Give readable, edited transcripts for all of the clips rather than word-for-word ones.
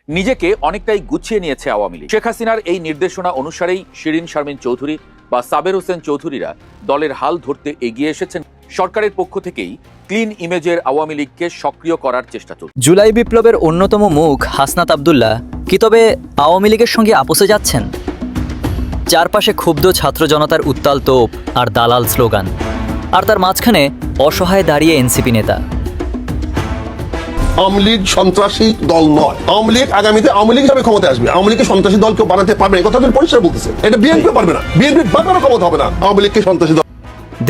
নিজেকে অনেকটাই গুছিয়ে নিয়েছে আওয়ামী লীগ। শেখ হাসিনার এই নির্দেশনা অনুসারেই শিরিন শারমিন চৌধুরী বা সাবের হোসেন চৌধুরীরা দলের হাল ধরতে এগিয়ে এসেছেন। সরকারের পক্ষ থেকেই ক্লিন ইমেজের আওয়ামী লীগকে সক্রিয় করার চেষ্টা চলছে। জুলাই বিপ্লবের অন্যতম মুখ হাসনাত আব্দুল্লাহ কি তবে আওয়ামী লীগের সঙ্গে আপোষে যাচ্ছেন? চারপাশে ক্ষুব্ধ ছাত্র জনতার উত্তাল তোপ আর দালাল স্লোগান, আর তার মাঝখানে অসহায় দাঁড়িয়ে এনসিপি নেতা। আওয়ামী লীগ সন্ত্রাসী দল নয়। আওয়ামী লীগ আগামীতে আওয়ামী লীগ হিসাবে ক্ষমতায় আসবে। আওয়ামী লীগকে সন্ত্রাসী দল কেউ বানাতে পারবে না, কথা পরিষ্কার বলতেছে। এটা বিএনপি পারবে না, বিএনপির ব্যাপারে ক্ষমতা হবে না আওয়ামী লীগকে সন্ত্রাসী দল।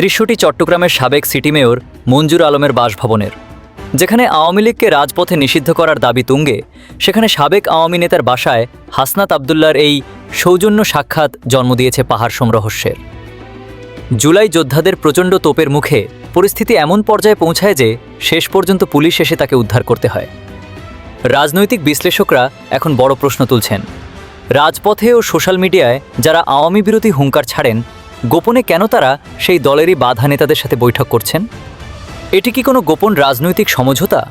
দৃশ্যটি চট্টগ্রামের সাবেক সিটি মেয়র মঞ্জুর আলমের বাসভবনের, যেখানে আওয়ামী লীগকে রাজপথে নিষিদ্ধ করার দাবি তুঙ্গে, সেখানে সাবেক আওয়ামী নেতার বাসায় হাসনাত আব্দুল্লাহর এই সৌজন্য সাক্ষাৎ জন্ম দিয়েছে পাহাড়সম রহস্যের। জুলাই যোদ্ধাদের প্রচণ্ড তোপের মুখে পরিস্থিতি এমন পর্যায়ে পৌঁছায় যে শেষ পর্যন্ত পুলিশ এসে তাকে উদ্ধার করতে হয়। রাজনৈতিক বিশ্লেষকরা এখন বড় প্রশ্ন তুলছেন, রাজপথে ও সোশ্যাল মিডিয়ায় যারা আওয়ামী বিরোধী হুঙ্কার ছাড়েন, গোপনে কেন তারা সেই দলেরই বাধা নেতাদের সাথে বৈঠক করছেন? এটি কি কোনো গোপন রাজনৈতিক সমঝোতা,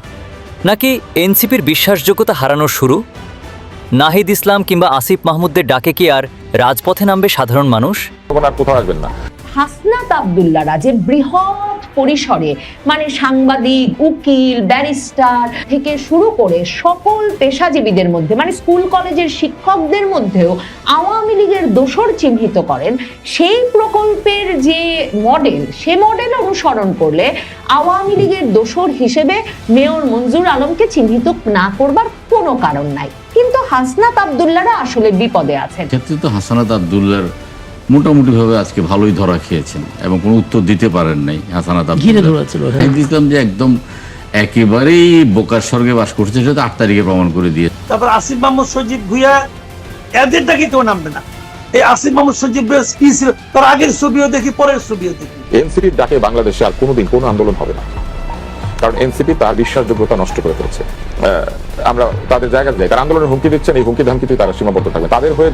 নাকি এনসিপির বিশ্বাসযোগ্যতা হারানোর শুরু? নাহিদ ইসলাম কিংবা আসিফ মাহমুদদের ডাকে কি আর রাজপথে নামবে সাধারণ মানুষ? কোথাও আসবেন না। হাসনাত আব্দুল্লাহরা যে বৃহৎ পরিসরে মানে সাংবাদিক, উকিল, ব্যারিস্টার থেকে শুরু করে সকল পেশাজীবীদের মধ্যে মানে স্কুল কলেজের শিক্ষকদের মধ্যেও আওয়ামী লীগের দোসর চিহ্নিত করেন, সেই প্রকল্পের যে মডেল, সে মডেল অনুসরণ করলে আওয়ামী লীগের দোসর হিসেবে মেয়র মঞ্জুর আলমকে চিহ্নিত না করবার কোনো কারণ নাই। কিন্তু হাসনাত আব্দুল্লাহরা আসলে বিপদে আছেন। ক্ষেত্রে তো হাসনাত আব্দুল্লাহর মোটামুটিভাবে আজকে ভালোই ধরা খেয়েছেন এবং কোনো উত্তর দিতে পারেন নাই। হাসনাত আব্দুল্লাহ দিতাম যে একদম একেবারেই বোকার স্বর্গে বাস করছে, সেটা 8 তারিখে প্রমাণ করে দিয়ে। তারপর আসিফ মাহমুদ সজীব ভুইয়া, এদের ডাকে কেউ নামবে না। এই আসিফ মাহমুদ সজীব কি ছিল, তার আগের ছবিও দেখি, পরের ছবিও দেখি। এনসিপির ডাকে বাংলাদেশে আর কোনোদিন কোনো আন্দোলন হবে না, কারণ এনসিপি তার বিশ্বাসযোগ্যতা নষ্ট করে ফেলছে। আমরা তাদের জায়গা যাই, তার আন্দোলনের হুমকি দিচ্ছেন, এই হুমকি ধামকিতে তারা সীমাবদ্ধ থাকবে। তাদের হয়ে